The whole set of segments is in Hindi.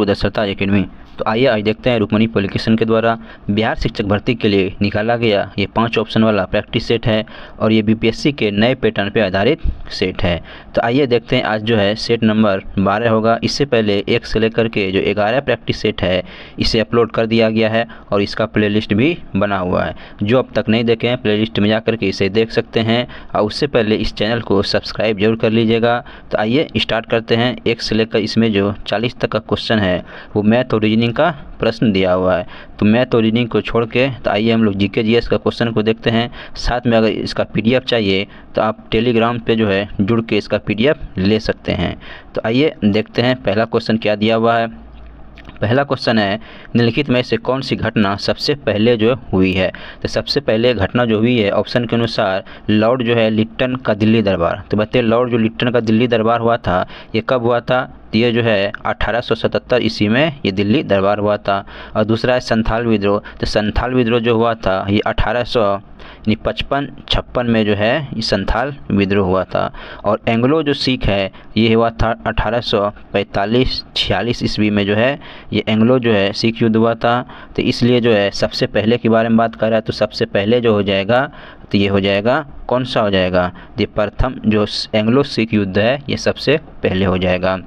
The Sartaj academy. तो आइए आज देखते हैं रुक्मणी पब्लिकेशन के द्वारा बिहार शिक्षक भर्ती के लिए निकाला गया ये 5 ऑप्शन वाला प्रैक्टिस सेट है और ये बीपीएससी के नए पैटर्न पे आधारित सेट है। तो आइए देखते हैं आज जो है सेट नंबर 12 होगा। इससे पहले 1 से लेकर के जो 11 प्रैक्टिस सेट है इसे अपलोड कर दिया गया है और इसका प्लेलिस्ट भी बना हुआ है। जो अब तक नहीं देखे हैं प्लेलिस्ट में जाकर के इसे देख सकते हैं और उससे पहले इस चैनल को सब्सक्राइब जरूर कर लीजिएगा। तो आइए स्टार्ट करते हैं। 1 से लेकर इसमें जो 40 तक का क्वेश्चन है वो मैथ और रीजनिंग का प्रश्न दिया हुआ है। तो मैथ और रीजनिंग को छोड़ के तो आइए हम लोग जीके जीएस का क्वेश्चन को देखते हैं। साथ में अगर इसका पीडीएफ चाहिए तो आप टेलीग्राम पे जो है जुड़ के इसका पीडीएफ ले सकते हैं। तो आइए देखते हैं पहला क्वेश्चन क्या दिया हुआ है। पहला क्वेश्चन है निम्नलिखित में से कौन सी घटना सबसे पहले जो हुई है। तो सबसे पहले घटना जो हुई है ऑप्शन के अनुसार लॉर्ड जो है लिट्टन का दिल्ली दरबार। तो बताइए लॉर्ड जो लिट्टन का दिल्ली दरबार हुआ था ये कब हुआ था। ये जो है 1877 ईस्वी में ये दिल्ली दरबार हुआ था। और दूसरा है संथाल विद्रोह। तो संथाल विद्रोह जो हुआ था ये 1855 में जो है ये संथाल विद्रोह हुआ था। और एंग्लो जो सिख है ये हुआ था 1845-46 ईस्वी में जो है ये एंग्लो जो है सिख युद्ध हुआ था। तो इसलिए जो है सबसे पहले के बारे में बात कर रहा है तो सबसे पहले जो हो जाएगा तो ये हो जाएगा कौन सा हो जाएगा। ये प्रथम जो एंग्लो सिख युद्ध है ये सबसे पहले हो जाएगा।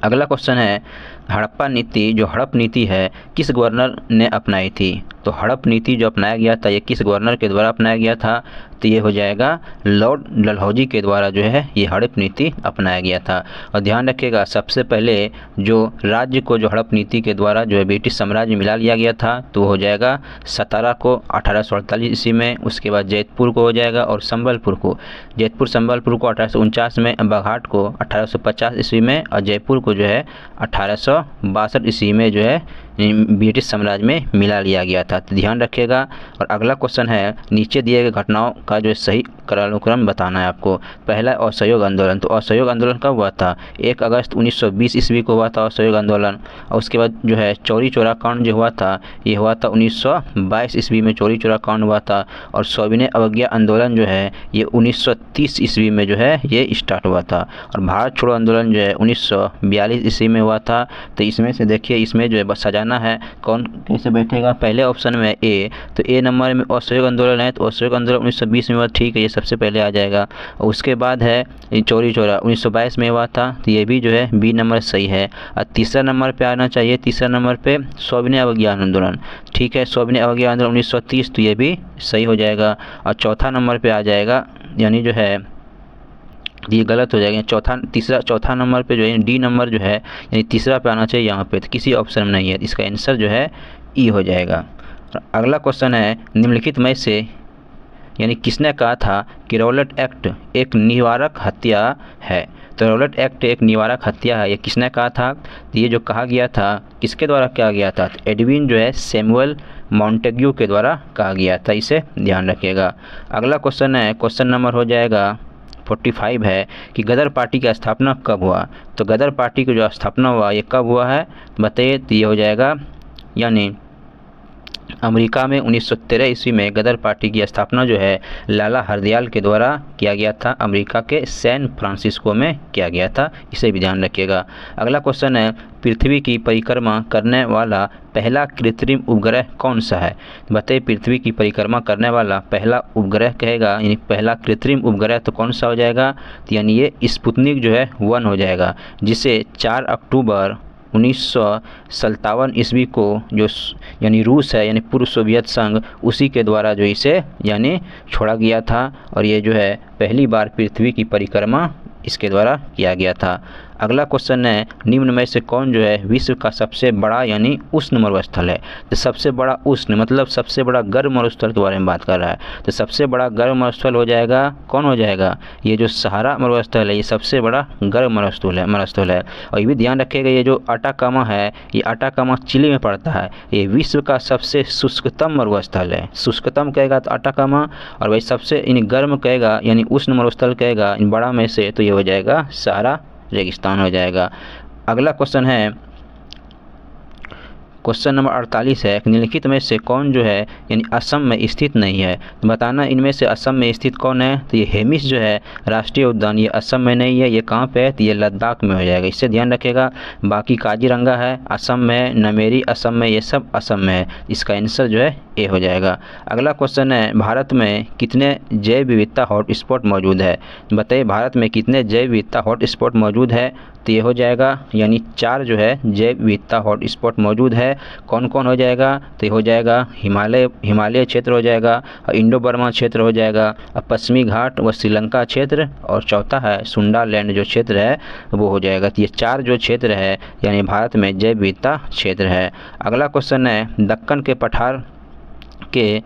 अगला क्वेश्चन है हड़प्पा नीति जो हड़प नीति है किस गवर्नर ने अपनाई थी। तो हड़प नीति जो अपनाया गया था ये किस गवर्नर के द्वारा अपनाया गया था। तो ये हो जाएगा लॉर्ड डलहौजी के द्वारा जो है ये हड़प नीति अपनाया गया था। और ध्यान रखिएगा सबसे पहले जो राज्य को जो हड़प नीति के द्वारा जो है ब्रिटिश साम्राज्य में मिला लिया गया था तो वो हो जाएगा सतारा को 1848 ईस्वी में। उसके बाद जैतपुर को हो जाएगा और संबलपुर को जैतपुर संबलपुर को 1849 में, बाघाट को 1850 ईस्वी में और जयपुर को जो है 1862 ईस्वी में जो है ब्रिटिश साम्राज्य में मिला लिया गया था। तो ध्यान रखिएगा। और अगला क्वेश्चन है नीचे दिए गए घटनाओं का जो सही कालानुक्रम बताना है आपको। पहला असहयोग आंदोलन। तो असहयोग आंदोलन कब हुआ था 1 अगस्त 1920 ईस्वी को हुआ था असहयोग आंदोलन। और उसके बाद जो है चौरी चौरा कांड जो हुआ था ये हुआ था 1922 ईस्वी में चौरी चौरा कांड हुआ था। और सविनय अवज्ञा आंदोलन जो है ये 1930 ईस्वी में जो है ये स्टार्ट हुआ था। और भारत छोड़ो आंदोलन जो है 1942 ईस्वी में हुआ था। तो इसमें से देखिए इसमें जो है बस सजाना है कौन कैसे बैठेगा। पहले ऑप्शन में ए तो ए नंबर में असहयोग आंदोलन है तो असहयोग आंदोलन 1920 में हुआ, ठीक है ये सबसे पहले आ जाएगा। और उसके बाद है चौरी चौरा 1922 में हुआ था तो ये भी जो है बी नंबर सही है। और तीसरा नंबर पे आना चाहिए, तीसरा नंबर पे सविनय अवज्ञा आंदोलन, ठीक है सविनय अवज्ञा आंदोलन 1930 तो ये भी सही हो जाएगा। और चौथा नंबर पे आ जाएगा यानी जो है ये गलत हो जाएगा। चौथा नंबर पे जो है डी नंबर जो है यानी तीसरा पे आना चाहिए यहाँ पे, तो किसी ऑप्शन में नहीं है। इसका आंसर जो है ई हो जाएगा। अगला क्वेश्चन है निम्नलिखित में से यानी किसने कहा था कि रौलट एक्ट एक निवारक हत्या है। तो रौलट एक्ट एक निवारक हत्या है ये किसने कहा था। तो ये जो कहा गया था किसके द्वारा कहा गया था तो एडविन जो है सैमुअल मॉन्टेग्यू के द्वारा कहा गया था, इसे ध्यान रखिएगा। अगला क्वेश्चन है क्वेश्चन नंबर हो जाएगा 45 है कि गदर पार्टी की स्थापना कब हुआ। तो गदर पार्टी की जो स्थापना हुआ ये कब हुआ है बताइए। तो ये हो जाएगा यानी अमेरिका में 1913 ईस्वी में गदर पार्टी की स्थापना जो है लाला हरदयाल के द्वारा किया गया था। अमेरिका के सैन फ्रांसिस्को में किया गया था, इसे भी ध्यान रखिएगा। अगला क्वेश्चन है पृथ्वी की परिक्रमा करने वाला पहला कृत्रिम उपग्रह कौन सा है। बताइए पृथ्वी की परिक्रमा करने वाला पहला उपग्रह कहेगा यानी पहला कृत्रिम उपग्रह तो कौन सा हो जाएगा। तो यानी ये स्पुतनिक जो है 1 हो जाएगा जिसे 4 अक्टूबर 1957 ईस्वी को जो यानी रूस है यानी पूर्व सोवियत संघ उसी के द्वारा जो इसे यानी छोड़ा गया था। और ये जो है पहली बार पृथ्वी की परिक्रमा इसके द्वारा किया गया था। अगला क्वेश्चन है निम्न में से कौन जो है विश्व का सबसे बड़ा यानी उष्ण मरुस्थल है। तो सबसे बड़ा उष्ण मतलब सबसे बड़ा गर्म मरुस्थल के बारे में बात कर रहा है। तो सबसे बड़ा गर्म मरुस्थल हो जाएगा कौन हो जाएगा ये जो सहारा मरुस्थल है ये सबसे बड़ा गर्म मरुस्थल है। और ये भी ध्यान रखिएगा ये जो अटाकामा है ये अटाकामा चिली में पड़ता है। ये विश्व का सबसे शुष्कतम मरुस्थल है। शुष्कतम कहेगा तो अटाकामा और वही सबसे यानी गर्म कहेगा यानी उष्ण मरुस्थल कहेगा इन बड़ा में से तो ये हो जाएगा सहारा रेगिस्तान हो जाएगा। अगला क्वेश्चन है क्वेश्चन नंबर 48 है, निम्नलिखित में से कौन जो है यानी असम में स्थित नहीं है, तो बताना इनमें से असम में स्थित कौन है। तो ये हेमिस जो है राष्ट्रीय उद्यान, ये असम में नहीं है, ये कहाँ पे है, तो ये लद्दाख में हो जाएगा, इससे ध्यान रखिएगा। बाकी काजीरंगा है असम में, नमेरी असम में, ये सब असम में है, इसका आंसर जो है ए हो जाएगा। अगला क्वेश्चन है, भारत में कितने जैव विविधता हॉटस्पॉट मौजूद है, बताइए भारत में कितने जैव विविधता हॉटस्पॉट मौजूद है। तो ये हो जाएगा यानी 4 जो है जैव विविधता हॉटस्पॉट मौजूद है। कौन कौन हो जाएगा, तो ये हो जाएगा हिमालय क्षेत्र हो जाएगा, और इंडो बर्मा क्षेत्र हो जाएगा, और पश्चिमी घाट व श्रीलंका क्षेत्र, और चौथा है सुंडा लैंड जो क्षेत्र है वो हो जाएगा। तो ये 4 जो क्षेत्र है यानी भारत में जैव विविधता क्षेत्र है। अगला क्वेश्चन है, दक्कन के पठार के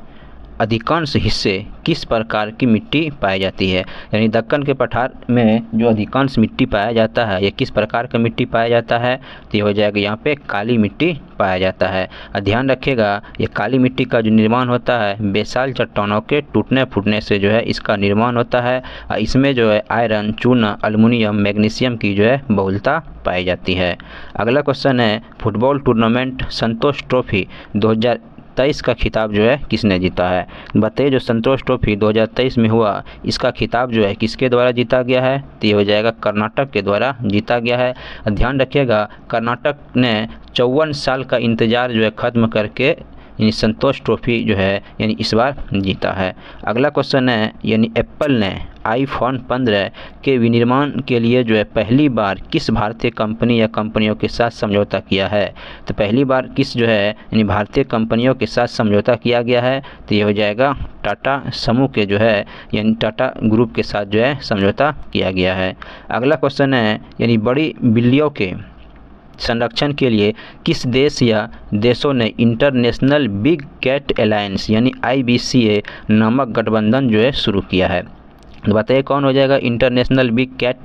अधिकांश हिस्से किस प्रकार की मिट्टी पाई जाती है, यानी दक्कन के पठार में जो अधिकांश मिट्टी पाया जाता है ये किस प्रकार का मिट्टी पाया जाता है, तो ये हो जाएगा यहाँ पे काली मिट्टी पाया जाता है। और ध्यान रखिएगा ये काली मिट्टी का जो निर्माण होता है बेसाल चट्टानों के टूटने फूटने से जो है इसका निर्माण होता है, और इसमें जो है आयरन, चूना, एल्युमिनियम, मैग्नीशियम की जो है बहुलता पाई जाती है। अगला क्वेश्चन है, फुटबॉल टूर्नामेंट संतोष ट्रॉफी 2023 का खिताब जो है किसने जीता है, बताइए जो संतोष ट्रॉफी 2023 में हुआ इसका खिताब जो है किसके द्वारा जीता गया है, तो ये हो जाएगा कर्नाटक के द्वारा जीता गया है। ध्यान रखिएगा कर्नाटक ने 54 साल का इंतज़ार जो है ख़त्म करके यानी संतोष ट्रॉफी जो है यानी इस बार जीता है। अगला क्वेश्चन है, यानी एप्पल ने आईफोन 15 के विनिर्माण के लिए जो है पहली बार किस भारतीय कंपनी या कंपनियों के साथ समझौता किया है, तो पहली बार किस जो है यानी भारतीय कंपनियों के साथ समझौता किया गया है, तो ये हो जाएगा टाटा समूह के जो है यानी टाटा ग्रुप के साथ जो है समझौता किया गया है। अगला क्वेश्चन है, यानी बड़ी बिल्लियों के संरक्षण के लिए किस देश या देशों ने इंटरनेशनल बिग कैट अलायंस यानी IBCA नामक गठबंधन जो है शुरू किया है, तो बताइए कौन हो जाएगा। इंटरनेशनल बिग कैट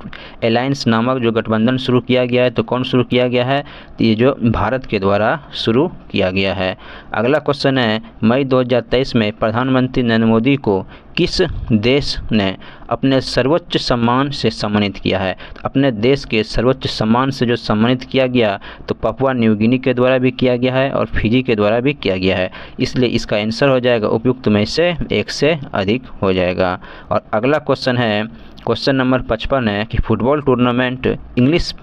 अलायंस नामक जो गठबंधन शुरू किया गया है तो कौन शुरू किया गया है, तो ये जो भारत के द्वारा शुरू किया गया है। अगला क्वेश्चन है, मई 2023 में प्रधानमंत्री नरेंद्र मोदी को किस देश ने अपने सर्वोच्च सम्मान से सम्मानित किया है, तो अपने देश के सर्वोच्च सम्मान से जो सम्मानित किया गया तो पपुआ न्यू गिनी के द्वारा भी किया गया है और फिजी के द्वारा भी किया गया है, इसलिए इसका आंसर हो जाएगा उपयुक्त में से 1 से अधिक हो जाएगा। और अगला क्वेश्चन है, क्वेश्चन नंबर 55 है कि फुटबॉल टूर्नामेंट इंग्लिश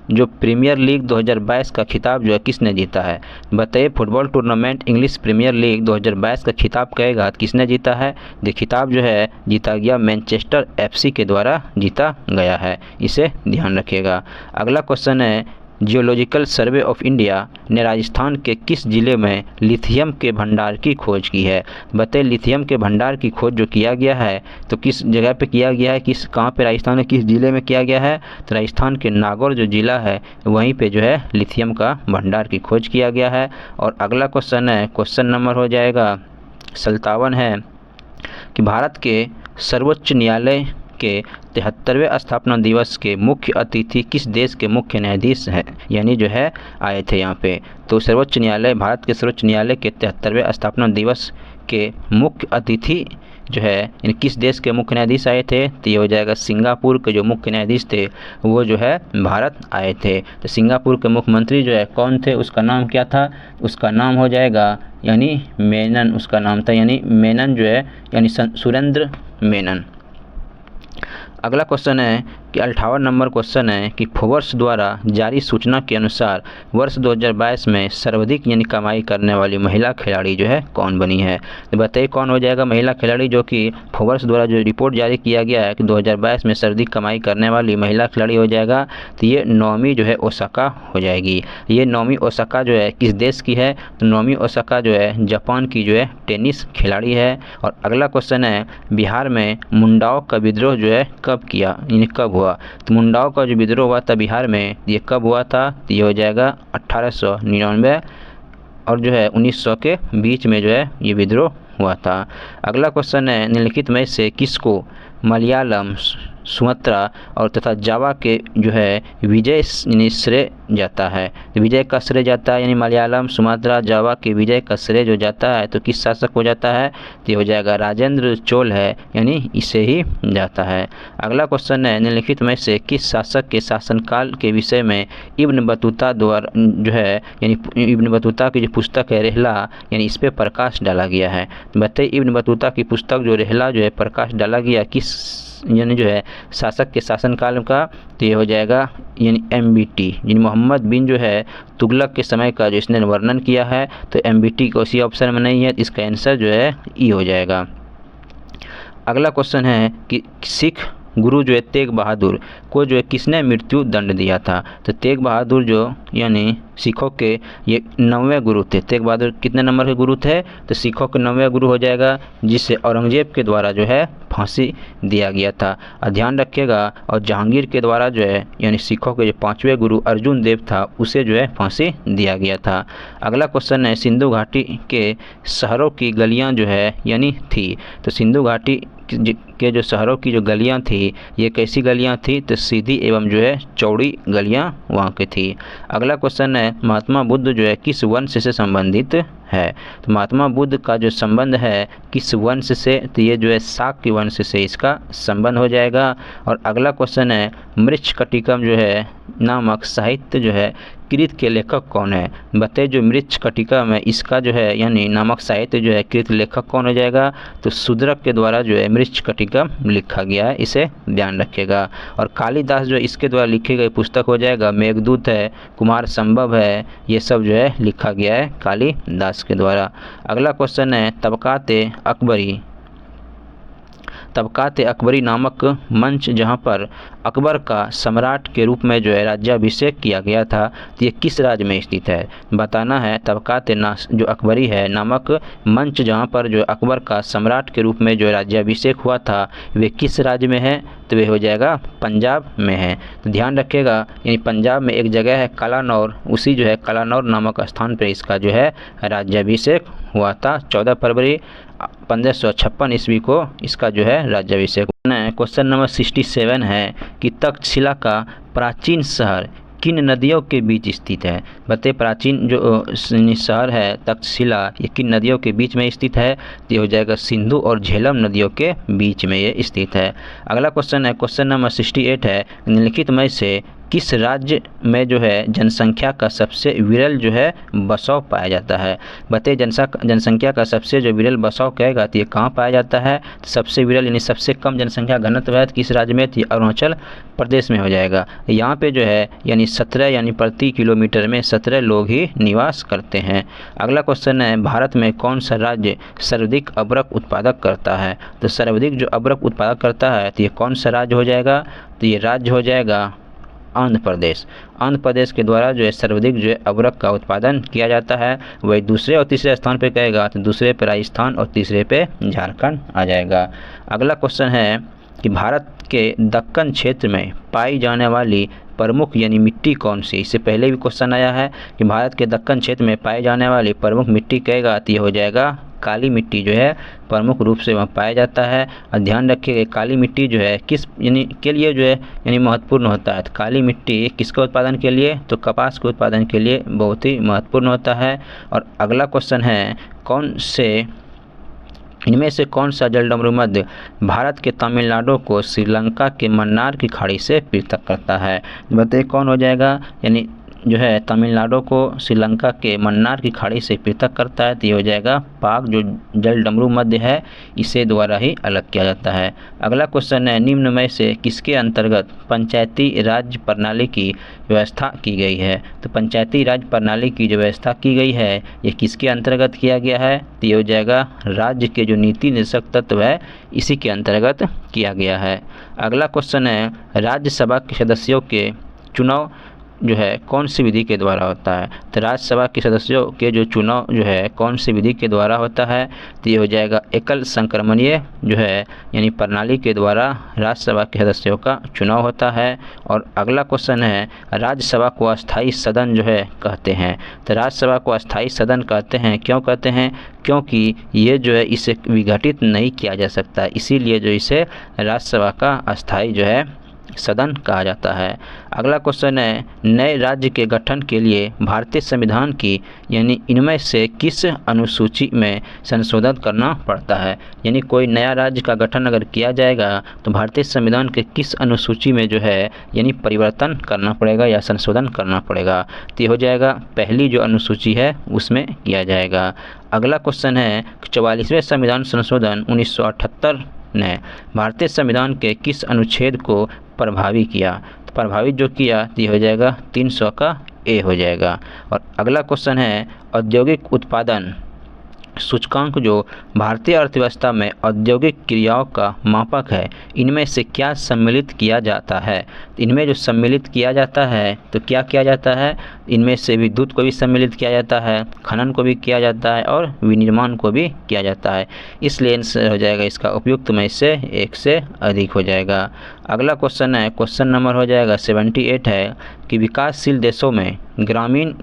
जो प्रीमियर लीग 2022 का खिताब जो है किसने जीता है, बताइए football tournament English Premier League 2022 का खिताब कहेगा किसने जीता है, ये खिताब जो है जीता गया मैनचेस्टर FC के द्वारा जीता गया है, इसे ध्यान रखिएगा। अगला क्वेश्चन है, जियोलॉजिकल सर्वे ऑफ इंडिया ने राजस्थान के किस जिले में लिथियम के भंडार की खोज की है, बताइए लिथियम के भंडार की खोज जो किया गया है तो किस जगह पे किया गया है, किस कहाँ पे राजस्थान में किस ज़िले में किया गया है, तो राजस्थान के नागौर जो ज़िला है वहीं पे जो है लिथियम का भंडार की खोज किया गया है। और अगला क्वेश्चन है, क्वेश्चन नंबर हो जाएगा 57 है कि भारत के सर्वोच्च न्यायालय के 73वें स्थापना दिवस के मुख्य अतिथि किस देश के मुख्य न्यायाधीश हैं, यानी जो है आए थे यहाँ पे, तो सर्वोच्च न्यायालय भारत के सर्वोच्च न्यायालय के 73वें स्थापना दिवस के मुख्य अतिथि जो है यानी किस देश के मुख्य न्यायाधीश आए थे, तो ये हो जाएगा सिंगापुर के जो मुख्य न्यायाधीश थे वो जो है भारत आए थे। तो सिंगापुर के मुख्यमंत्री जो है कौन थे, उसका नाम क्या था, उसका नाम हो जाएगा यानी मेनन, उसका नाम था यानी मेनन जो है यानी सुरेंद्र मेनन। अगला क्वेश्चन है कि 58 नंबर क्वेश्चन है कि फोर्ब्स द्वारा जारी सूचना के अनुसार वर्ष 2022 में सर्वाधिक यानी कमाई करने वाली महिला खिलाड़ी जो है कौन बनी है, तो बताइए कौन हो जाएगा महिला खिलाड़ी जो कि फोर्ब्स द्वारा जो रिपोर्ट जारी किया गया है कि 2022 में सर्वाधिक कमाई करने वाली महिला खिलाड़ी हो जाएगा, तो ये नाओमी जो है ओसाका हो जाएगी। ये नाओमी ओसाका जो है किस देश की है, तो नाओमी ओसाका जो है जापान की जो है टेनिस खिलाड़ी है। और अगला क्वेश्चन है, बिहार में मुंडाओं का विद्रोह जो है कब किया यानी कब हुआ, तो मुंडाओं का जो विद्रोह हुआ था बिहार में ये कब हुआ था, तो ये हो जाएगा 1899 और जो है 1900 के बीच में जो है ये विद्रोह हुआ था। अगला क्वेश्चन है, निम्नलिखित में से किसको मलयालम सुमात्रा और तथा जावा के जो है विजय यानी श्रेय जाता है। तो विजय का श्रेय जाता है यानी मलयालम, सुमात्रा, जावा के विजय का श्रेय जो जाता है तो किस शासक को जाता है? तो ये हो जाएगा राजेंद्र चोल है, यानी इसे ही जाता है। अगला क्वेश्चन है निम्नलिखित में से किस शासक के शासनकाल के विषय में इब्न बतूता द्वारा जो है यानी इब्न बतूता की जो पुस्तक है रेहला यानी इस पर प्रकाश डाला गया है। बताइए इब्न बतूता की पुस्तक जो रेहला जो है प्रकाश डाला गया किस यानी जो है शासक के शासनकाल का? तो ये हो जाएगा यानी MBT यानी मोहम्मद बिन जो है तुगलक के समय का जो इसने वर्णन किया है। तो MBT को इसी ऑप्शन में नहीं है, इसका आंसर जो है ई हो जाएगा। अगला क्वेश्चन है कि सिख गुरु जो है तेग बहादुर को जो है किसने मृत्यु दंड दिया था? तो तेग बहादुर जो यानी सिखों के ये 9वें गुरु थे। तेग बहादुर कितने नंबर के गुरु थे? तो सिखों के 9वें गुरु हो जाएगा, जिसे औरंगजेब के द्वारा जो है फांसी दिया गया था। और ध्यान रखिएगा और जहांगीर के द्वारा जो है यानी सिखों के जो 5वें गुरु अर्जुन देव था उसे जो है फांसी दिया गया था। अगला क्वेश्चन है सिंधु घाटी के शहरों की गलियां जो है यानी थी। तो सिंधु घाटी के जो शहरों की जो गलियां थी ये कैसी गलियां थी? तो सीधी एवं जो है चौड़ी गलियां वहाँ की थी। अगला क्वेश्चन है महात्मा बुद्ध जो है किस वंश से संबंधित है? तो महात्मा बुद्ध का जो संबंध है किस वंश से? तो ये जो है शाक्य वंश से इसका संबंध हो जाएगा। और अगला क्वेश्चन है मृच्छकटिकम जो है नामक साहित्य जो है कृत के लेखक कौन है? बताइए जो मृच्छकटिकम है इसका जो है यानी नामक साहित्य जो है कृत लेखक कौन हो जाएगा? तो शूद्रक के द्वारा जो है मृच्छकटिकम लिखा गया है, इसे ध्यान रखिएगा। और कालिदास जो इसके द्वारा लिखी गई पुस्तक हो जाएगा मेघदूत है, कुमार संभव है, ये सब जो है लिखा गया है कालिदास के द्वारा। अगला क्वेश्चन है तबकात अकबरी नामक मंच जहां पर अकबर का सम्राट के रूप में जो है राज्याभिषेक किया गया था तो ये किस राज्य में स्थित है? बताना है तबकात जो अकबरी है नामक मंच जहां पर जो अकबर का सम्राट के रूप में जो राज्याभिषेक हुआ था वे किस राज्य में है? तो वे हो जाएगा पंजाब में है। तो ध्यान रखिएगा यानी पंजाब में एक जगह है कलानौर, उसी जो है कलानौर नामक स्थान पर इसका जो है राज्याभिषेक हुआ था। 14 फरवरी 1556 ईस्वी को इसका जो है राज्याभिषेक। क्वेश्चन नंबर 67 है कि तक्षशिला का प्राचीन शहर किन नदियों के बीच स्थित है? बताइए प्राचीन जो शहर है तक्षशिला ये किन नदियों के बीच में स्थित है? तो ये हो जाएगा सिंधु और झेलम नदियों के बीच में ये स्थित है। अगला क्वेश्चन है क्वेश्चन नंबर 68 है निम्नलिखित में से किस राज्य में जो है जनसंख्या का सबसे विरल जो है बसाव पाया जाता है? बताइए जनसंख्या का सबसे जो विरल बसाव कहेगा तो ये कहाँ पाया जाता है? तो सबसे विरल यानी सबसे कम जनसंख्या घनत्व है किस राज्य में? तो अरुणाचल प्रदेश में हो जाएगा। यहाँ पे जो है यानी 17 यानी प्रति किलोमीटर में 17 लोग ही निवास करते हैं। अगला क्वेश्चन है भारत में कौन सा राज्य सर्वाधिक अबरक उत्पादक करता है? तो सर्वाधिक जो अबरक उत्पादक करता है तो ये कौन सा राज्य हो जाएगा? तो ये राज्य हो जाएगा आंध्र प्रदेश। आंध्र प्रदेश के द्वारा जो है सर्वाधिक जो है अबरक का उत्पादन किया जाता है। वही दूसरे और तीसरे स्थान पे कहेगा तो दूसरे पे राजस्थान और तीसरे पे झारखंड आ जाएगा। अगला क्वेश्चन है कि भारत के दक्कन क्षेत्र में पाई जाने वाली प्रमुख यानी मिट्टी कौन सी? इससे पहले भी क्वेश्चन आया है कि भारत के दक्कन क्षेत्र में पाई जाने वाली प्रमुख मिट्टी कहेगा तो ये हो जाएगा काली मिट्टी जो है प्रमुख रूप से वहाँ पाया जाता है। और ध्यान रखिए काली मिट्टी जो है किस यानी के लिए जो है यानी महत्वपूर्ण होता है। तो काली मिट्टी किसके उत्पादन के लिए? तो कपास के उत्पादन के लिए बहुत ही महत्वपूर्ण होता है। और अगला क्वेश्चन है इनमें से कौन सा जलडमरू मध्य भारत के तमिलनाडु को श्रीलंका के मन्नार की खाड़ी से पृथक करता है? बताइए कौन हो जाएगा? यानी जो है तमिलनाडु को श्रीलंका के मन्नार की खाड़ी से पृथक करता है तो ये हो जाएगा पाक जो जलडमरू मध्य है इसे द्वारा ही अलग किया जाता है। अगला क्वेश्चन है निम्न में से किसके अंतर्गत पंचायती राज प्रणाली की व्यवस्था की गई है? तो पंचायती राज प्रणाली की जो व्यवस्था की गई है ये किसके अंतर्गत किया गया है? तो ये हो जाएगा राज्य के जो नीति निर्देशक तत्व है इसी के अंतर्गत किया गया है। अगला क्वेश्चन है राज्यसभा के सदस्यों के चुनाव जो है कौन सी विधि के द्वारा होता है? तो राज्यसभा के सदस्यों के जो चुनाव जो है कौन सी विधि के द्वारा होता है? तो ये हो जाएगा एकल संक्रमणीय जो है यानी प्रणाली के द्वारा राज्यसभा के सदस्यों का चुनाव होता है। और अगला क्वेश्चन है, राज्यसभा को अस्थायी सदन जो है कहते हैं। तो राज्यसभा को अस्थायी सदन कहते हैं, क्यों कहते हैं? क्योंकि ये जो है इसे विघटित नहीं किया जा सकता, इसीलिए जो इसे राज्यसभा का अस्थायी जो है सदन कहा जाता है। अगला क्वेश्चन है, नए राज्य के गठन के लिए भारतीय संविधान की यानी इनमें से किस अनुसूची में संशोधन करना पड़ता है? यानी कोई नया राज्य का गठन अगर किया जाएगा तो भारतीय संविधान के किस अनुसूची में जो है यानी परिवर्तन करना पड़ेगा या संशोधन करना पड़ेगा? तो ये हो जाएगा पहली जो अनुसूची है उसमें किया जाएगा। अगला क्वेश्चन है, 44वें संविधान संशोधन 1978 ने भारतीय संविधान के किस अनुच्छेद को प्रभावी किया? तो प्रभावित जो किया तो ये हो जाएगा 300 का ए हो जाएगा। और अगला क्वेश्चन है, औद्योगिक उत्पादन सूचकांक जो भारतीय अर्थव्यवस्था में औद्योगिक क्रियाओं का मापक है, इनमें से क्या सम्मिलित किया जाता है? इनमें जो सम्मिलित किया जाता है तो क्या किया जाता है? इनमें से विद्युत को भी सम्मिलित किया जाता है, खनन को भी किया जाता है और विनिर्माण को भी किया जाता है, इसलिए हो जाएगा इसका उपयुक्त में से 1 से अधिक हो जाएगा। अगला क्वेश्चन है, क्वेश्चन नंबर हो जाएगा 78 है कि विकासशील देशों में ग्रामीण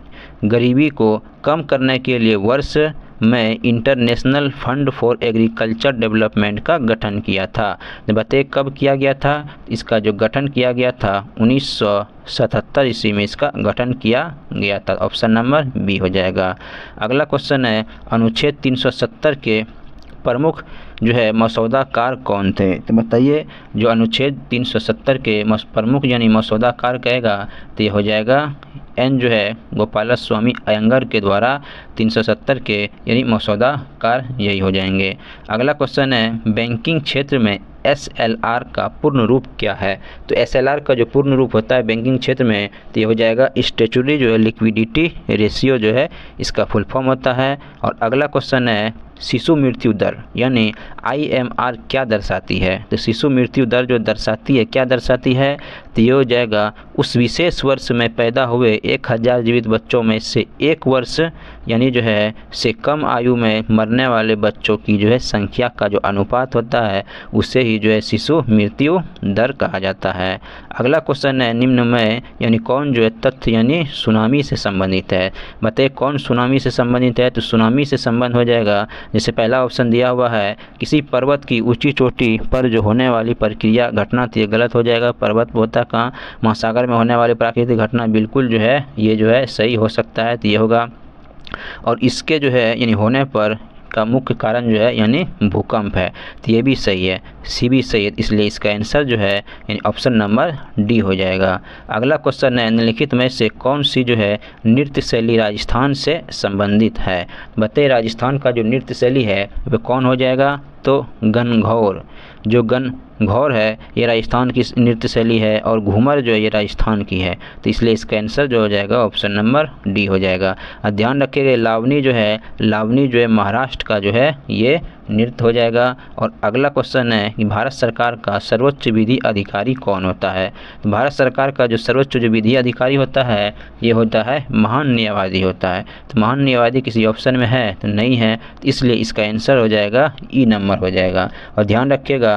गरीबी को कम करने के लिए वर्ष में international fund for agriculture development का गठन किया था। तो बताइए कब किया गया था? इसका जो गठन किया गया था 1977 ईस्वी में इसका गठन किया गया था। ऑप्शन नंबर बी हो जाएगा। अगला क्वेश्चन है, अनुच्छेद 370 के प्रमुख जो है मसौदाकार कौन थे? तो बताइए जो अनुच्छेद 370 के प्रमुख यानी मसौदाकार कहेगा तो ये हो जाएगा एन जो है गोपालस्वामी अयंगर के द्वारा 370 के यानी मसौदाकार यही हो जाएंगे। अगला क्वेश्चन है, बैंकिंग क्षेत्र में SLR का पूर्ण रूप क्या है? तो SLR का जो पूर्ण रूप होता है बैंकिंग क्षेत्र में तो ये हो जाएगा स्टैट्यूटरी जो है लिक्विडिटी रेशियो जो है इसका फुल फॉर्म होता है। और अगला क्वेश्चन है, शिशु मृत्यु दर यानी IMR क्या दर्शाती है? तो शिशु मृत्यु दर जो दर्शाती है क्या दर्शाती है? तो ये हो जाएगा उस विशेष वर्ष में पैदा हुए 1000 जीवित बच्चों में से 1 वर्ष यानी जो है से कम आयु में मरने वाले बच्चों की जो है संख्या का जो अनुपात होता है उसे ही जो है शिशु मृत्यु दर कहा जाता है। अगला क्वेश्चन है, निम्न में यानी कौन जो है तथ्य यानी सुनामी से संबंधित है? बताइए कौन सुनामी से संबंधित है? तो सुनामी से संबंध हो जाएगा, जैसे पहला ऑप्शन दिया हुआ है, किसी पर्वत की ऊंची चोटी पर जो होने वाली प्रक्रिया घटना थी, गलत हो जाएगा। पर्वत होता कहाँ? महासागर में होने वाली प्राकृतिक घटना, बिल्कुल जो है ये जो है सही हो सकता है, तो ये होगा। और इसके जो है यानी होने पर का मुख्य कारण जो है यानी भूकंप है, तो ये भी सही है, सी भी सही है, इसलिए इसका आंसर जो है यानी ऑप्शन नंबर डी हो जाएगा। अगला क्वेश्चन है, निम्नलिखित में से कौन सी जो है नृत्य शैली राजस्थान से संबंधित है? बताइए राजस्थान का जो नृत्य शैली है वह कौन हो जाएगा? तो गणगौर, जो गणगौर है ये राजस्थान की नृत्य शैली है और घूमर जो है ये राजस्थान की है, तो इसलिए इसका आंसर जो हो जाएगा ऑप्शन नंबर डी हो जाएगा। और ध्यान रखिएगा लावनी जो है महाराष्ट्र का जो है ये नृत्य हो जाएगा। और अगला क्वेश्चन है कि भारत सरकार का सर्वोच्च विधि अधिकारी कौन होता है? तो भारत सरकार का जो सर्वोच्च जो विधि अधिकारी होता है ये होता है महान न्यायवादी होता है। तो महान न्यायवादी किसी ऑप्शन में है तो नहीं है, तो इसलिए इसका आंसर हो जाएगा ई नंबर हो जाएगा। और ध्यान रखिएगा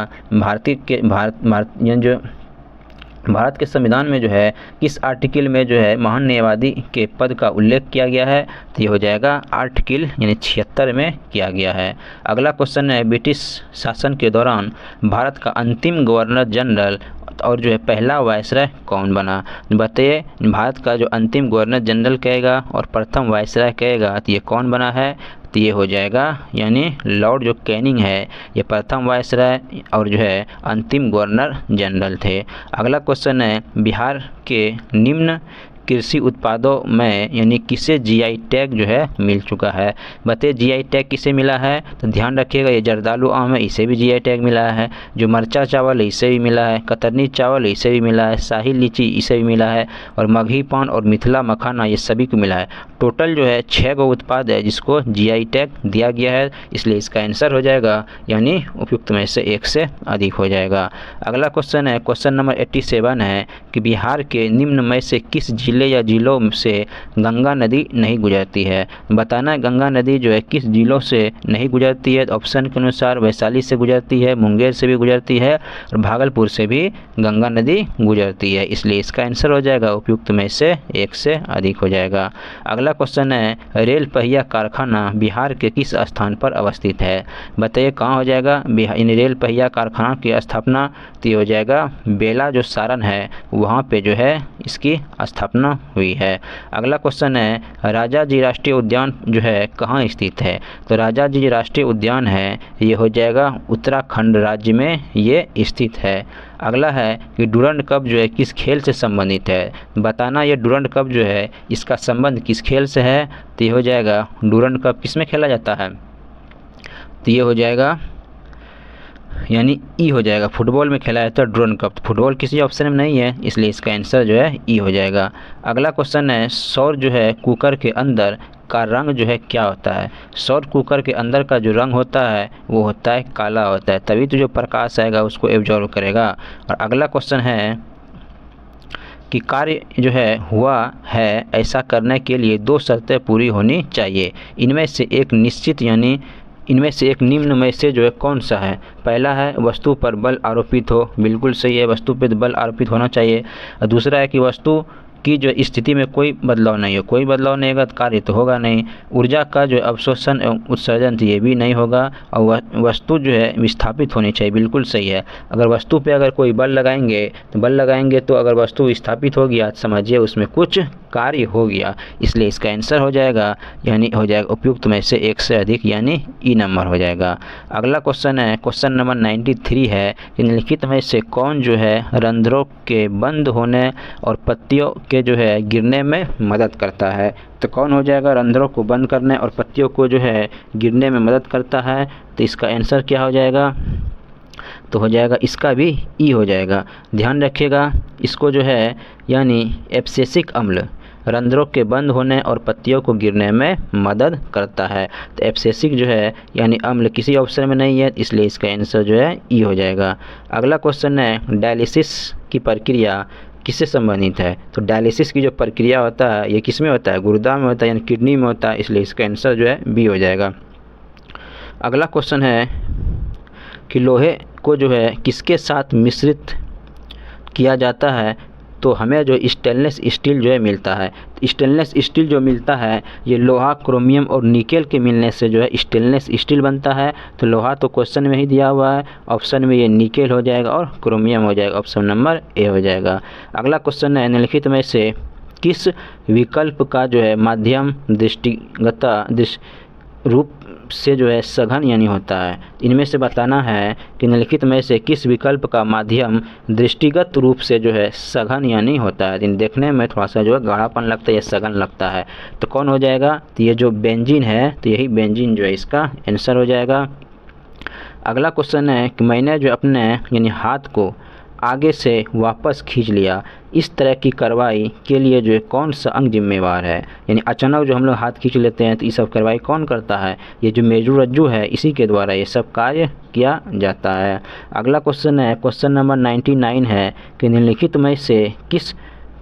भारत के संविधान में जो है किस आर्टिकल में जो है महान न्यायवादी के पद का उल्लेख किया गया है? तो ये हो जाएगा आर्टिकल यानी 76 में किया गया है। अगला क्वेश्चन है, ब्रिटिश शासन के दौरान भारत का अंतिम गवर्नर जनरल और जो है पहला वायसराय कौन बना? बताइए भारत का जो अंतिम गवर्नर जनरल कहेगा और प्रथम वायसराय कहेगा तो ये कौन बना है? तो ये हो जाएगा यानी लॉर्ड जो कैनिंग है ये प्रथम वायसराय और जो है अंतिम गवर्नर जनरल थे। अगला क्वेश्चन है, बिहार के निम्न कृषि उत्पादों में यानी किसे GI टैग जो है मिल चुका है? बताइए GI टैग किसे मिला है? तो ध्यान रखिएगा ये जर्दालू आम है, इसे भी GI टैग मिला है। जो मरचा चावल है इसे भी मिला है, कतरनी चावल इसे भी मिला है, शाही लीची इसे भी मिला है, और मगही पान और मिथिला मखाना ये सभी को मिला है। टोटल जो है 6 गो उत्पाद है जिसको GI टैग दिया गया है, इसलिए इसका आंसर हो जाएगा यानी उपयुक्त में से 1 से अधिक हो जाएगा। अगला क्वेश्चन है, क्वेश्चन नंबर 87 है कि बिहार के निम्न में से किस जिले ज़िले या जिलों से गंगा नदी नहीं गुजरती है। बताना है गंगा नदी जो है किस जिलों से नहीं गुजरती है। ऑप्शन के अनुसार वैशाली से गुजरती है, मुंगेर से भी गुजरती है और भागलपुर से भी गंगा नदी गुजरती है। इसलिए इसका आंसर हो जाएगा उपयुक्त में से एक से अधिक हो जाएगा। अगला क्वेश्चन है रेल पहिया कारखाना बिहार के किस स्थान पर अवस्थित है। बताइए कहाँ हो जाएगा बिहार इन रेल पहिया कारखाना की स्थापना। तो ये हो जाएगा बेला जो सारण है वहाँ पे जो है इसकी स्थापना हुई है। अगला क्वेश्चन है राजा जी राष्ट्रीय उद्यान जो है कहाँ स्थित है। तो राजा जी राष्ट्रीय उद्यान है ये हो जाएगा उत्तराखंड राज्य में ये स्थित है। अगला है कि डूरंड कप जो है किस खेल से संबंधित है। बताना ये डूरंड कप जो है इसका संबंध किस खेल से है। तो ये हो जाएगा डूरंड कप किस में खेला जाता है। तो ये हो जाएगा यानी ई हो जाएगा फुटबॉल में खेला जाता है डूरंड कप। फुटबॉल किसी ऑप्शन में नहीं है इसलिए इसका आंसर जो है ई हो जाएगा। अगला क्वेश्चन है सौर जो है कुकर के अंदर का रंग जो है क्या होता है। सौर कुकर के अंदर का जो रंग होता है वो होता है काला होता है, तभी तो जो प्रकाश आएगा उसको एब्जॉर्ब करेगा। और अगला क्वेश्चन है कि कार्य जो है हुआ है ऐसा करने के लिए दो शर्तें पूरी होनी चाहिए। इनमें से एक निश्चित यानी इनमें से एक निम्न में से जो है कौन सा है। पहला है वस्तु पर बल आरोपित हो, बिल्कुल सही है, वस्तु पर बल आरोपित होना चाहिए। और दूसरा है कि वस्तु की जो स्थिति में कोई बदलाव नहीं हो। कोई बदलाव नहीं होगा तो कार्य तो होगा नहीं। ऊर्जा का जो अवशोषण एवं उत्सर्जन ये भी नहीं होगा। और वस्तु जो है विस्थापित होनी चाहिए, बिल्कुल सही है। अगर वस्तु पे अगर कोई बल लगाएंगे तो अगर वस्तु विस्थापित हो गया समझिए उसमें कुछ कार्य हो गया। इसलिए इसका आंसर हो जाएगा यानी हो जाएगा उपयुक्त में से एक से अधिक यानी ई नंबर हो जाएगा। अगला क्वेश्चन है क्वेश्चन नंबर 93 है कि निम्नलिखित में से कौन जो है रंध्रों के बंद होने और पत्तियों के जो है गिरने में मदद करता है। तो कौन हो जाएगा रंध्रों को बंद करने और पत्तियों को जो है गिरने में मदद करता है। तो इसका आंसर क्या हो जाएगा। तो हो जाएगा इसका भी ई हो जाएगा। ध्यान रखिएगा इसको जो है यानी एब्सेसिक अम्ल रंध्रों के बंद होने और पत्तियों को गिरने में मदद करता है। तो एब्सेसिक जो है यानी अम्ल किसी ऑप्शन में नहीं है इसलिए इसका आंसर जो है ई हो जाएगा। अगला क्वेश्चन है डायलिसिस की प्रक्रिया किससे संबंधित है। तो डायलिसिस की जो प्रक्रिया होता है ये किस में होता है, गुर्दा में होता है यानी किडनी में होता है, इसलिए इसका आंसर जो है बी हो जाएगा। अगला क्वेश्चन है कि लोहे को जो है किसके साथ मिश्रित किया जाता है। तो हमें जो स्टेनलेस स्टील जो है मिलता है। स्टेनलेस स्टील जो मिलता है ये लोहा, क्रोमियम और निकेल के मिलने से जो है स्टेनलेस स्टील बनता है। तो लोहा तो क्वेश्चन में ही दिया हुआ है, ऑप्शन में ये निकेल हो जाएगा और क्रोमियम हो जाएगा, ऑप्शन नंबर ए हो जाएगा। अगला क्वेश्चन है निम्नलिखित में से किस विकल्प का जो है माध्यम दृष्टिगत रूप से जो है सघन यानी होता है। इनमें से बताना है कि निम्नलिखित में से किस विकल्प का माध्यम दृष्टिगत रूप से जो है सघन यानी होता है। इन देखने में थोड़ा सा जो है गाढ़ापन लगता है या सघन लगता है। तो कौन हो जाएगा। तो ये जो बेंजीन है तो यही बेंजीन जो है इसका आंसर हो जाएगा। अगला क्वेश्चन है कि मैंने जो अपने यानी हाथ को आगे से वापस खींच लिया, इस तरह की कार्रवाई के लिए जो है कौन सा अंग जिम्मेवार है। यानी अचानक जो हम लोग हाथ खींच लेते हैं तो ये सब कार्रवाई कौन करता है। ये जो मेरुरज्जु है इसी के द्वारा ये सब कार्य किया जाता है। अगला क्वेश्चन है क्वेश्चन नंबर 99 है कि निम्नलिखित में से किस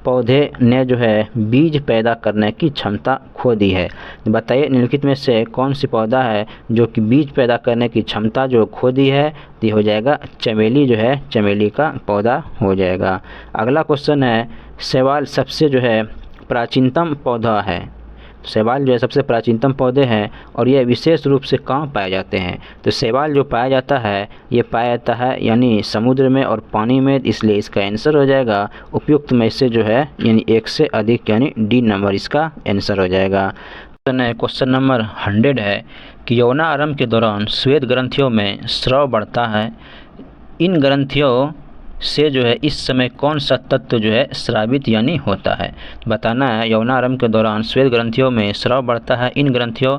पौधे ने जो है बीज पैदा करने की क्षमता खो दी है। बताइए निम्नलिखित में से कौन सी पौधा है जो कि बीज पैदा करने की क्षमता जो खो दी है। तो ये हो जाएगा चमेली जो है चमेली का पौधा हो जाएगा। अगला क्वेश्चन है शैवाल सबसे जो है प्राचीनतम पौधा है। शैवाल जो है सबसे प्राचीनतम पौधे हैं और ये विशेष रूप से कहाँ पाए जाते हैं। तो शैवाल जो पाया जाता है ये पाया जाता है यानी समुद्र में और पानी में, इसलिए इसका आंसर हो जाएगा उपयुक्त में से जो है यानी एक से अधिक यानी डी नंबर इसका आंसर हो जाएगा। क्वेश्चन नंबर 100 है कि यौना आरंभ के दौरान श्वेत ग्रंथियों में स्राव बढ़ता है। इन ग्रंथियों से जो है इस समय कौन सा तत्व जो है स्रावित यानी होता है। बताना है यौनारंभ के दौरान श्वेत ग्रंथियों में स्राव बढ़ता है। इन ग्रंथियों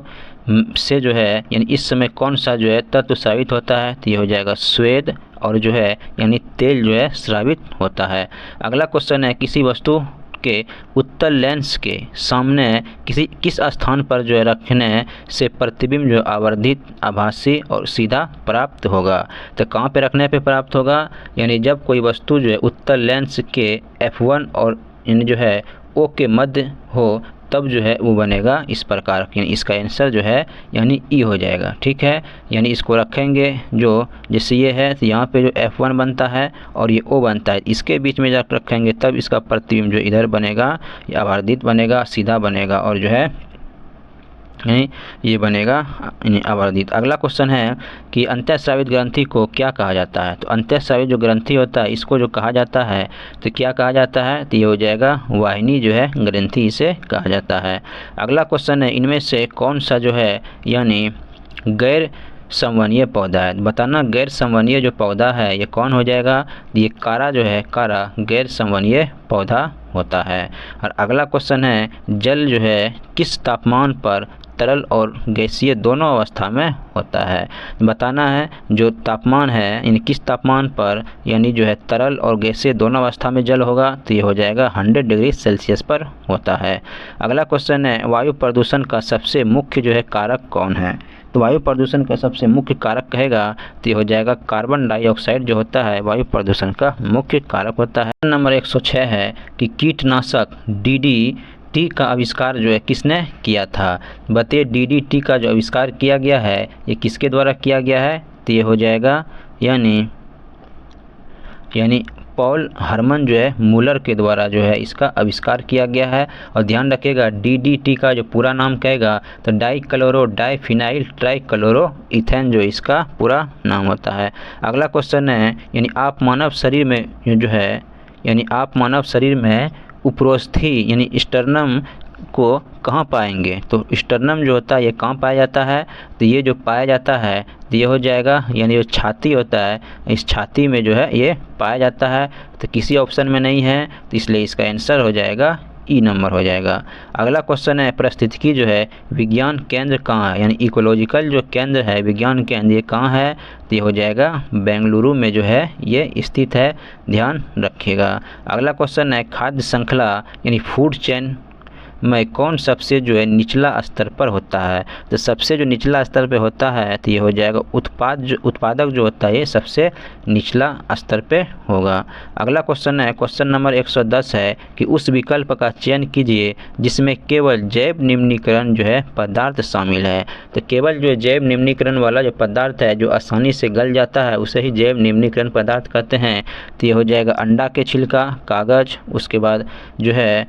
से जो है यानी इस समय कौन सा जो है तत्व स्रावित होता है। तो ये हो जाएगा स्वेद और जो है यानी तेल जो है स्रावित होता है। अगला क्वेश्चन है किसी वस्तु के उत्तल लेंस के सामने किस स्थान पर जो है रखने से प्रतिबिंब जो आवर्धित, आभासी और सीधा प्राप्त होगा। तो कहाँ पे रखने पे प्राप्त होगा। यानी जब कोई वस्तु जो है उत्तल लेंस के F1 और यानी जो है ओ के मध्य हो तब जो है वो बनेगा इस प्रकार। इसका आंसर जो है यानी ई हो जाएगा। ठीक है, यानी इसको रखेंगे जो जैसे ये है तो यहाँ पे जो F1 बनता है और ये O बनता है, इसके बीच में जाकर रखेंगे तब इसका प्रतिबिंब जो इधर बनेगा ये आवर्धित बनेगा, सीधा बनेगा और जो है ये बनेगा आवर्धित। अगला क्वेश्चन है कि अंतःस्रावित ग्रंथि को क्या कहा जाता है। तो अंतःस्रावित जो ग्रंथि होता है इसको जो कहा जाता है तो क्या कहा जाता है, तो ये हो जाएगा वाहिनी जो है ग्रंथि इसे कहा जाता है। अगला क्वेश्चन है इनमें से कौन सा जो है यानी गैर संवहनीय पौधा है। बताना गैर संवहनीय जो पौधा है ये कौन हो जाएगा, ये कारा जो है, कारा गैर संवहनीय पौधा होता है। और अगला क्वेश्चन है जल जो है किस तापमान पर तरल और गैसीय दोनों अवस्था में होता है। बताना है जो तापमान है यानी किस तापमान पर यानी जो है तरल और गैसीय दोनों अवस्था में जल होगा, तो ये हो जाएगा 100 डिग्री सेल्सियस पर होता है। अगला क्वेश्चन है वायु प्रदूषण का सबसे मुख्य जो है कारक कौन है। तो वायु प्रदूषण का सबसे मुख्य कारक कहेगा तो ये हो जाएगा कार्बन डाइऑक्साइड जो होता है वायु प्रदूषण का मुख्य कारक होता है। नंबर 106 है कि कीटनाशक DDT का आविष्कार जो है किसने किया था। बताइए DDT का जो आविष्कार किया गया है ये किसके द्वारा किया गया है, तो ये हो जाएगा यानी पॉल हरमन जो है मूलर के द्वारा जो है इसका आविष्कार किया गया है। और ध्यान रखिएगा DDT का जो पूरा नाम कहेगा तो डाइक्लोरो डाइफिनाइल ट्राइक्लोरोइथेन जो इसका पूरा नाम होता है। अगला क्वेश्चन है यानी आप मानव शरीर में उपरोस्थी यानी स्टर्नम को कहाँ पाएंगे। तो स्टर्नम जो होता है ये कहाँ पाया जाता है, तो ये जो पाया जाता है तो ये हो जाएगा यानी जो छाती होता है इस छाती में जो है ये पाया जाता है। तो किसी ऑप्शन में नहीं है तो इसलिए इसका आंसर हो जाएगा ई नंबर हो जाएगा। अगला क्वेश्चन है पारिस्थितिकी जो है विज्ञान केंद्र कहाँ है, यानी इकोलॉजिकल जो केंद्र है विज्ञान केंद्र ये कहाँ है, तो ये हो जाएगा बेंगलुरु में जो है ये स्थित है, ध्यान रखिएगा। अगला क्वेश्चन है खाद्य श्रृंखला यानी फूड चेन में कौन सबसे जो है निचला स्तर पर होता है। तो सबसे जो निचला स्तर पे होता है तो ये हो जाएगा उत्पादक जो होता है ये सबसे निचला स्तर पे होगा। अगला क्वेश्चन है क्वेश्चन नंबर 110 है कि उस विकल्प का चयन कीजिए जिसमें केवल जैव निम्नीकरण जो है पदार्थ शामिल है। तो केवल जो जैव निम्नीकरण वाला जो पदार्थ है जो आसानी से गल जाता है उसे ही जैव निम्नीकरण पदार्थ कहते हैं। तो ये हो जाएगा अंडा के छिलका, कागज़, उसके बाद जो है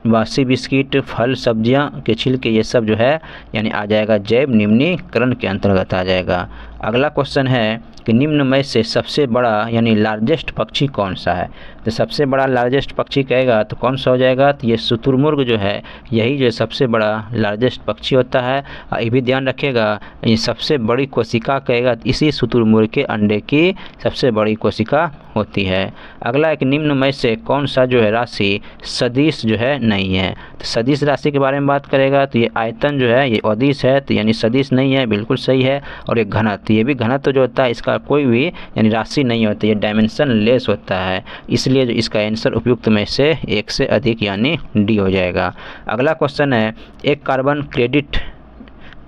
बासी बिस्किट, फल सब्जियां के छिलके, ये सब जो है यानी आ जाएगा जैव निम्नीकरण के अंतर्गत आ जाएगा। अगला क्वेश्चन है कि निम्न में से सबसे बड़ा यानी लार्जेस्ट पक्षी कौन सा है। तो सबसे बड़ा लार्जेस्ट पक्षी कहेगा तो कौन सा हो जाएगा, तो ये शुतुरमुर्ग जो है यही जो सबसे बड़ा लार्जेस्ट पक्षी होता है। ये भी ध्यान रखिएगा ये सबसे बड़ी कोशिका कहेगा तो इसी शुतुरमुर्ग के अंडे की सबसे बड़ी कोशिका होती है। अगला एक निम्न में से कौन सा जो है राशि सदिश जो है नहीं है। तो सदिश राशि के बारे में बात करेगा तो ये आयतन जो है ये अदिश है, तो यानी सदिश नहीं है, बिल्कुल सही है। और ये घनत्व, ये भी घनत्व जो होता है इसका कोई भी यानी राशि नहीं होती, ये डायमेंशन लेस होता है, इसलिए जो इसका आंसर उपयुक्त में से एक से अधिक यानी डी हो जाएगा। अगला क्वेश्चन है एक कार्बन क्रेडिट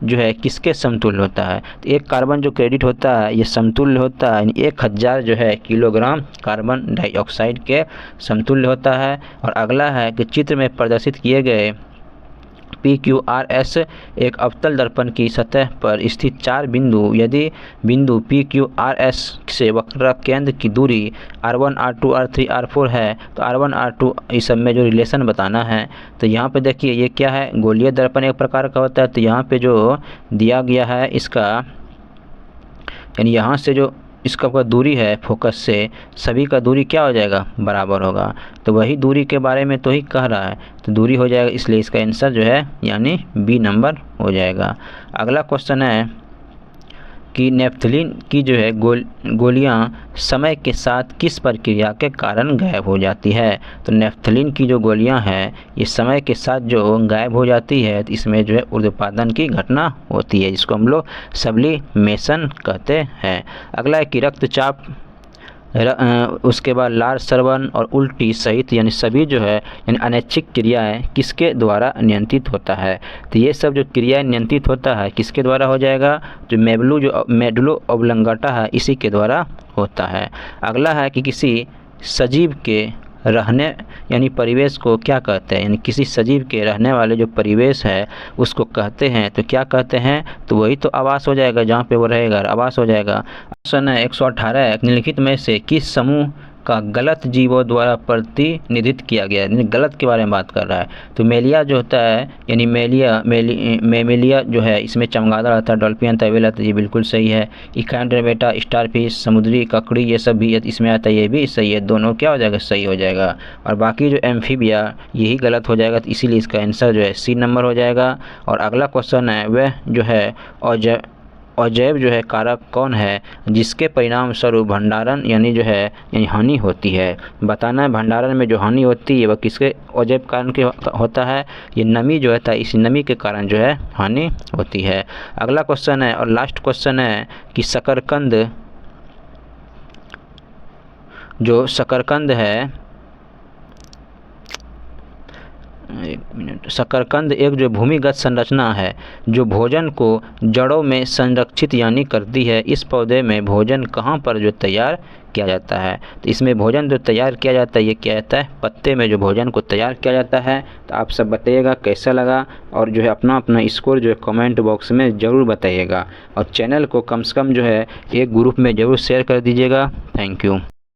जो है किसके समतुल्य होता है। तो एक कार्बन जो क्रेडिट होता है ये समतुल्य होता है 1000 जो है किलोग्राम कार्बन डाइऑक्साइड के समतुल्य होता है। और अगला है कि चित्र में प्रदर्शित किए गए PQRS एक अवतल दर्पण की सतह पर स्थित 4 बिंदु, यदि बिंदु PQRS से वक्र केंद्र की दूरी R1, R2, R3, R4 है तो R1, R2 इस सब में जो रिलेशन बताना है। तो यहाँ पे देखिए ये क्या है, गोलीय दर्पण एक प्रकार का होता है। तो यहाँ पे जो दिया गया है इसका यानी यहाँ से जो इसका दूरी है फोकस से सभी का दूरी क्या हो जाएगा, बराबर होगा। तो वही दूरी के बारे में तो ही कह रहा है, तो दूरी हो जाएगा, इसलिए इसका आंसर जो है यानी बी नंबर हो जाएगा। अगला क्वेश्चन है कि नेफ्थलीन की जो है गोलियां समय के साथ किस प्रक्रिया के कारण गायब हो जाती है। तो नेफ्थलीन की जो गोलियां हैं ये समय के साथ जो गायब हो जाती है तो इसमें जो है ऊर्ध्वपातन की घटना होती है, जिसको हम लोग सब्लिमेशन कहते हैं। अगला है कि रक्तचाप, उसके बाद लार श्रवण और उल्टी सहित यानी सभी जो है यानी अनैच्छिक क्रियाएं किसके द्वारा नियंत्रित होता है। तो ये सब जो क्रियाएं नियंत्रित होता है किसके द्वारा हो जाएगा, जो मेडुलो ऑब्लंगाटा है इसी के द्वारा होता है। अगला है कि किसी सजीव के रहने यानी परिवेश को क्या कहते हैं, यानी किसी सजीव के रहने वाले जो परिवेश है उसको कहते हैं, तो क्या कहते हैं, तो वही तो आवास हो जाएगा, जहाँ पे वो रहेगा आवास हो जाएगा। क्वेश्चन है 118, निम्नलिखित में से किस समूह का गलत जीवों द्वारा प्रतिनिधित्व किया गया है, यानी गलत के बारे में बात कर रहा है। तो मेलिया जो होता है यानी मेमिलिया जो है इसमें चमगादड़ आता है, डॉल्फिन तवेला, तो ये बिल्कुल सही है। इखैंड्रोमेटा, स्टारफिश, समुद्री ककड़ी, ये सब भी इसमें आता है, ये भी सही है, दोनों क्या हो जाएगा, सही हो जाएगा। और बाकी जो एम्फीबिया यही गलत हो जाएगा, तो इसीलिए इसका आंसर जो है सी नंबर हो जाएगा। और अगला क्वेश्चन है वह जो है अजैव जो है कारक कौन है जिसके परिणाम स्वरूप भंडारण यानी जो है यानी हानि होती है। बताना है भंडारण में जो हानि होती है वह किसके अजैव कारण के होता है, ये नमी जो है इस नमी के कारण जो है हानि होती है। अगला क्वेश्चन है और लास्ट क्वेश्चन है कि शकरकंद जो शकरकंद है, एक मिनट, शकरकंद एक जो भूमिगत संरचना है जो भोजन को जड़ों में संरक्षित यानी करती है। इस पौधे में भोजन कहाँ पर जो तैयार किया जाता है, तो इसमें भोजन जो तैयार किया जाता है ये क्या जाता है, पत्ते में जो भोजन को तैयार किया जाता है। तो आप सब बताइएगा कैसा लगा, और जो है अपना अपना स्कोर जो है कमेंट बॉक्स में ज़रूर बताइएगा, और चैनल को कम से कम जो है एक ग्रुप में ज़रूर शेयर कर दीजिएगा। Thank you.